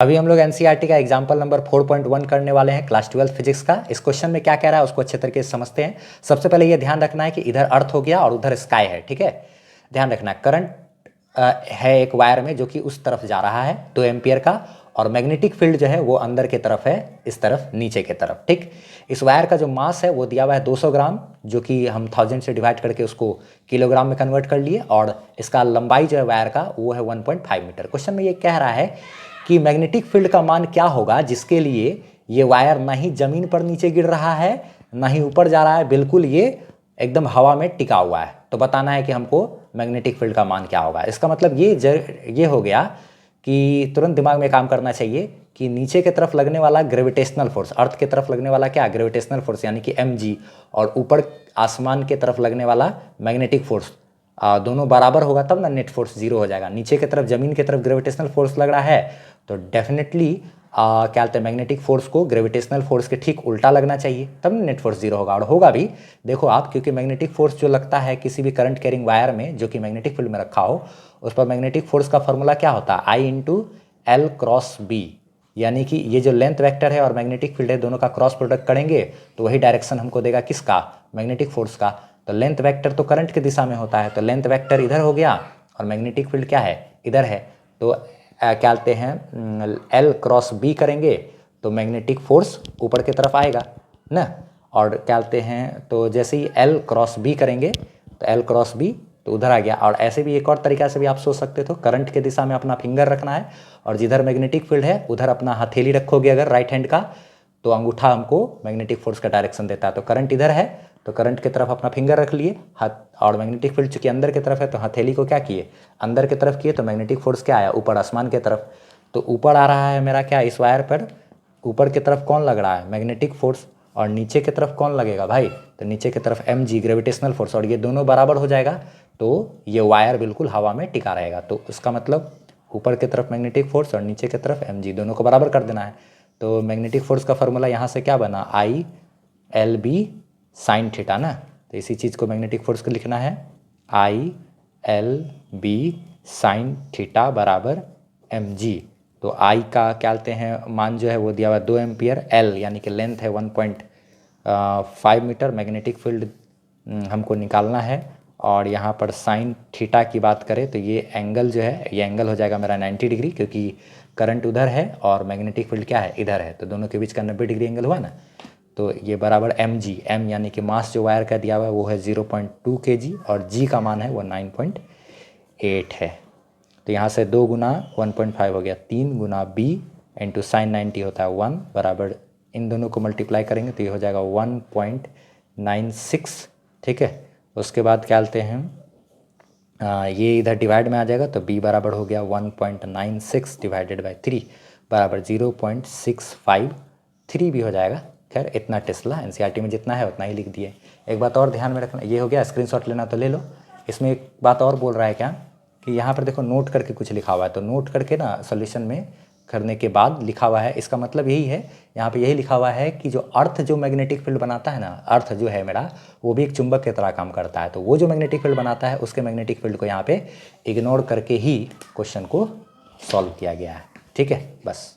अभी हम लोग एनसीईआरटी का एग्जाम्पल नंबर 4.1 करने वाले हैं क्लास 12 फिजिक्स का। इस क्वेश्चन में क्या कह रहा है उसको अच्छे तरीके से समझते हैं। सबसे पहले ये ध्यान रखना है कि इधर अर्थ हो गया और उधर स्काई है, ठीक है। ध्यान रखना है करंट है एक वायर में जो कि उस तरफ जा रहा है 2 एम्पियर का, और मैग्नेटिक फील्ड जो है वो अंदर के तरफ है, इस तरफ नीचे के तरफ, ठीक। इस वायर का जो मास है वो दिया हुआ है 200 ग्राम, जो कि हम 1000 से डिवाइड करके उसको किलोग्राम में कन्वर्ट कर लिए, और इसका लंबाई जो है वायर का वो है 1.5 मीटर। क्वेश्चन में ये कह रहा है कि मैग्नेटिक फील्ड का मान क्या होगा जिसके लिए ये वायर ना ही जमीन पर नीचे गिर रहा है ना ही ऊपर जा रहा है, बिल्कुल ये एकदम हवा में टिका हुआ है। तो बताना है कि हमको मैग्नेटिक फील्ड का मान क्या होगा। इसका मतलब ये हो गया कि तुरंत दिमाग में काम करना चाहिए कि नीचे की तरफ लगने वाला ग्रेविटेशनल फोर्स, अर्थ की तरफ लगने वाला क्या ग्रेविटेशनल फोर्स यानी कि mg, और ऊपर आसमान की तरफ लगने वाला मैग्नेटिक फोर्स, दोनों बराबर होगा तब ना नेट फोर्स जीरो हो जाएगा। नीचे की तरफ जमीन की तरफ ग्रेविटेशनल फोर्स लग रहा है तो डेफिनेटली क्या कहते हैं मैग्नेटिक फोर्स को ग्रेविटेशनल फोर्स के ठीक उल्टा लगना चाहिए, तब नेट फोर्स जीरो होगा। और होगा भी, देखो आप, क्योंकि मैग्नेटिक फोर्स जो लगता है किसी भी करंट कैरिंग वायर में जो कि मैग्नेटिक फील्ड में रखा हो, उस पर मैग्नेटिक फोर्स का फॉर्मूला क्या होता है I × L × B, यानी कि ये जो लेंथ वेक्टर है और मैग्नेटिक फील्ड है दोनों का क्रॉस प्रोडक्ट करेंगे तो वही डायरेक्शन हमको देगा किसका, मैग्नेटिक फोर्स का। तो लेंथ वेक्टर तो करंट की दिशा में होता है, तो लेंथ वेक्टर इधर हो गया और मैग्नेटिक फील्ड क्या है, इधर है। तो क्या कहते हैं L × B करेंगे तो मैग्नेटिक फोर्स ऊपर की तरफ आएगा ना, और क्या कहते हैं तो जैसे ही L × B करेंगे तो L × B तो उधर आ गया। और ऐसे भी एक और तरीका से भी आप सोच सकते हो, करंट के दिशा में अपना फिंगर रखना है और जिधर मैग्नेटिक फील्ड है उधर अपना हथेली रखोगे अगर राइट हैंड का, तो अंगूठा हमको मैग्नेटिक फोर्स का डायरेक्शन देता है। तो करंट इधर है तो करंट की तरफ अपना फिंगर रख लिए हाथ, और मैग्नेटिक फील्ड चूंकि अंदर की तरफ है तो हथेली को क्या किए, अंदर की तरफ किए, तो मैग्नेटिक फोर्स क्या आया, ऊपर आसमान की तरफ। तो ऊपर आ रहा है मेरा क्या, इस वायर पर ऊपर की तरफ कौन लग रहा है, मैग्नेटिक फोर्स, और नीचे की तरफ कौन लगेगा भाई, तो नीचे की तरफ mg ग्रेविटेशनल फोर्स, और ये दोनों बराबर हो जाएगा तो ये वायर बिल्कुल हवा में टिका रहेगा। तो इसका मतलब ऊपर की तरफ मैग्नेटिक फोर्स और नीचे की तरफ mg दोनों को बराबर कर देना है। तो मैग्नेटिक फोर्स का फॉर्मूला यहाँ से क्या बना, I/L/B sin थीटा ना। तो इसी चीज़ को मैग्नेटिक फोर्स को लिखना है I/L/B sin थीटा बराबर mg। तो I का क्या कहते हैं मान जो है वो दिया हुआ 2 एम्पियर, L यानी कि लेंथ है 1.5 मीटर, मैग्नेटिक फील्ड हमको निकालना है। और यहाँ पर साइन थीटा की बात करें तो ये एंगल जो है, ये एंगल हो जाएगा मेरा 90 डिग्री, क्योंकि करंट उधर है और मैग्नेटिक फील्ड क्या है, इधर है, तो दोनों के बीच का 90 डिग्री एंगल हुआ ना। तो ये बराबर mg, m यानी कि मास जो वायर का दिया हुआ है वो है 0.2 kg और g का मान है वो 9.8 है। तो यहाँ से 2 गुना 1.5 हो गया, 3 गुना b इंटू साइन 90 होता है 1 बराबर, इन दोनों को मल्टीप्लाई करेंगे तो ये हो जाएगा 1.96, ठीक है। उसके बाद क्या बोलते हैं ये इधर डिवाइड में आ जाएगा तो b बराबर हो गया 1.96 डिवाइडेड बाई 3 बराबर 0.653 भी हो जाएगा। खैर इतना टेस्ला एनसीईआरटी में जितना है उतना ही लिख दिए। एक बात और ध्यान में रखना, ये हो गया, स्क्रीनशॉट लेना तो ले लो। इसमें एक बात और बोल रहा है क्या कि यहाँ पर देखो नोट करके कुछ लिखा हुआ है, तो नोट करके ना सोल्यूशन में करने के बाद लिखा हुआ है, इसका मतलब यही है, यहाँ पे यही लिखा हुआ है कि जो अर्थ जो मैग्नेटिक फील्ड बनाता है ना, अर्थ जो है मेरा वो भी एक चुंबक की तरह काम करता है। तो वो जो मैग्नेटिक फील्ड बनाता है उसके मैग्नेटिक फील्ड को यहाँ पे इग्नोर करके ही क्वेश्चन को सॉल्व किया गया है, ठीक है बस।